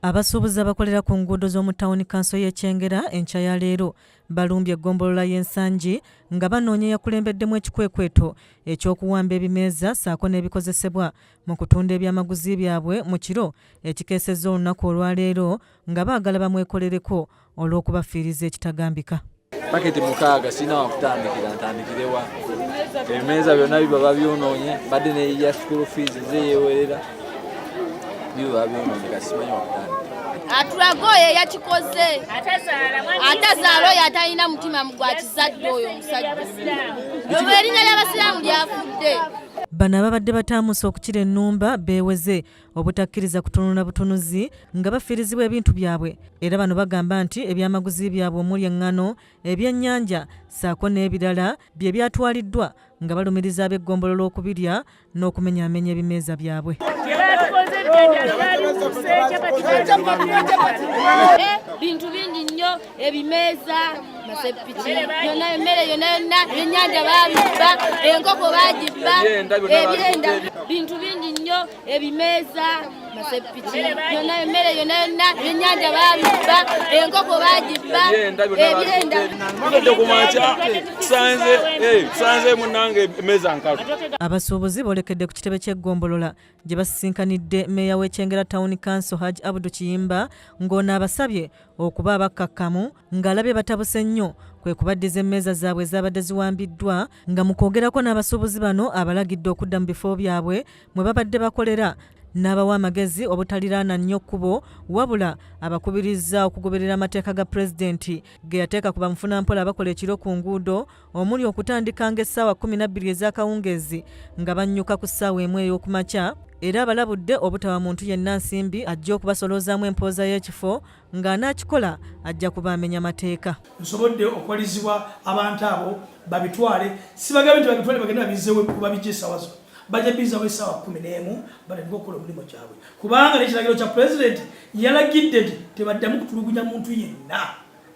Abasuubuzi abakolera ku nguudo z'omu Town Council y'e Kyengera enkya ya leero balumbye eggombolola y'ensangi nga banoonya yakulembeddemu ekikwekweto eky'okuwamba ebimeeza ssaako n'ebikozesebwa mu kutunda ebyamaguzi byabwe mu kiro ekikeesezza olunaku olwaleero nga baagala bamwekolereko olw'okubafiiriza ekitagambika. Paketi 6 sina wakutandikira ntandikirewa. Ebimeeza byonna biba babyonoonye badde ne school fees zeyewerera. Atulagoye yakikoze atazaala oyo atalina mutima gwa kizadde oyo omusajja olwo erinnya ly'abasiraamu lyafudde. Bano ababadde bataamusa okukira ennumba beeweze obutakkiriza kutunula butunuzi nga bafiirizibwa ebintu byabwe era bano bagamba nti ebyamaguzi byabwe omuli eŋŋano ebyennyanja ssaako n'ebirala bye byatwaliddwa nga balumiriza ab'eggombolola okubirya n'okumenyaamenya ebimeeza byabwe. Bintu bingi nnyo ebimeeza masepiki yonna emmere yonna ennyanja baabibba enkoko baagibba ebyenda bintu bingi nnyo ebimeeza masepiki yonna emmere yonna ennyanja baabibba enkoko baagibba ebyenda sanze munange emmeeza nkalu. Abasuubuzi boolekedde ku kitebe ky'eggombolola gye basisinkanidde mmeeya w'e Kyengera Town Council Hajji Abdou Kiyimba ng'ono abasabye okuba abakkakkamu ng'alabye batabuse nnyo kwe kubaddiza emmeeza zaabwe ezabadde ziwambiddwa nga mu kwogerako n'abasuubuzi bano abalagidde okudda mu bifo byabwe mwe babadde bakolera n'abawa amagezi obutaliraana nnyo kkubo wabula abakubirizza okugoberera amateeka ga pulezidenti ge yateeka ku bamufunampola abakola ekiro ku nguudo omuli okutandika ng'essaawa 12 ez'akawungeezi nga bannyuka ku ssaawa emu ey'okumakya era abalabudde obutaba muntu yenna nsimbi ajja okubasolozaamu empooza y'ekifo ng'anaakikola ajja kubaamenya mateeka. Nsobodde okwalizibwa abantu abo babitwale sibagambe nti babitwale bagenda babizzeewo babijja essaawa zo bajja bizawo essaawa 11 batandika okukola omulimu gyabwe kubanga n'ekiragiro kya pulezidenti yalagidde nti tebaddamu kutulugunya muntu yenna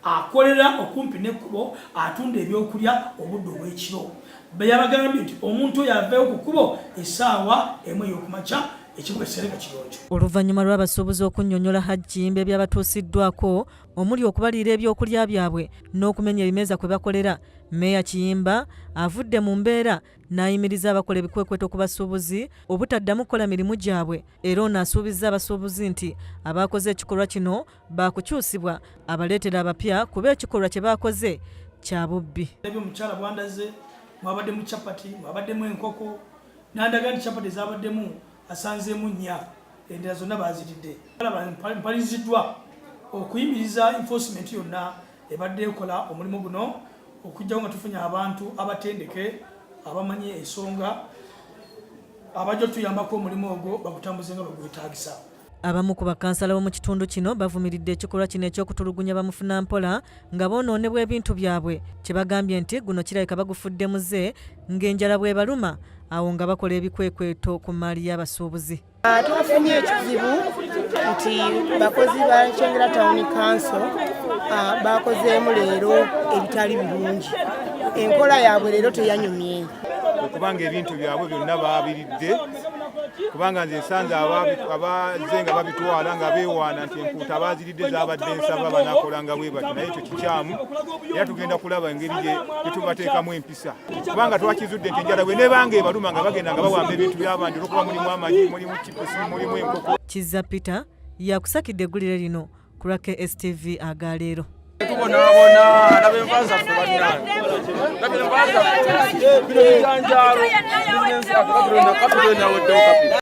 akolera okumpi n'ekkubo atunda ebyokulya obudde obw'ekiro. Yabagambye nti omuntu oyo aveewo ku kkubo essaawa emu ey'okumakya ekibwa esereka kirungi. Oluvannyuma lw'abasuubuzi okunnyonnyola Hajji Kiyimba ebyabatuusiddwako omuli okubaliira ebyokulya byabwe n'okumenya ebimeeza kwe bakolera, Mmeeya Kiyimba avudde mu mbeera n'ayimiriza abakola ebikwekweto ku basuubuzi obutaddamu kukola mirimu gyabwe era ono asuubizza abasuubuzi nti abaakoze ekikolwa kino baakukyusibwa abaleetera abapya kuba ekikolwa kye baakoze kya bubbi. Omukyala bwandaze mwabaddemu capati mwabaddemu enkoko nandaga nti capati ezabaddemu asanzeemu 4 endala zonna baazitidde. Mpaliziddwa okuyimiriza enforcement yonna ebadde ekola omulimu guno okujjawo nga tufunye abantu abatendeke abamanyi ensonga abajja tuyambako omulimu ogwo bagutambuze nga bagwetaagisa. Abamu ku bakansala b'omu kitundu kino bavumiridde ekikolwa kino eky'okutulugunya bamufunampola nga boonoonebwa ebintu byabwe kye bagambye nti guno kirabika bagufudde muze ng'enjala bwe baluma awo nga bakola ebikwekweto ku maali y'abasuubuzi. Twafunye ekizibu nti bakozi ba Kyengera Town Council bakozeemu leero ebitali birungi. Enkola yaabwe leero teyanyumye okubanga ebintu byabwe byonna baabiridde kubanga nze nsanze abazze nga babitwala nga beewaana nti empuuta abaziridde zaabadde ensaba banaakolanga bwe bati naye ekyo kikyamu era tugenda kulaba engeri gye tubateekamu empisa kubanga twakizudde nti enjala bwe nebanga ebaluma nga bagenda nga bawamba ebintu by'abandi olwokuba mulimu amagi mulimu chipusi mulimu enkoko. Kizza Peter yakusakidde eggulire lino ku lwa KSTV agaleero. Tubonaabona laba enva zaffe bannange laba enva zaffe bino bijanjaalo bizinensi akabiro naweddewo kapita.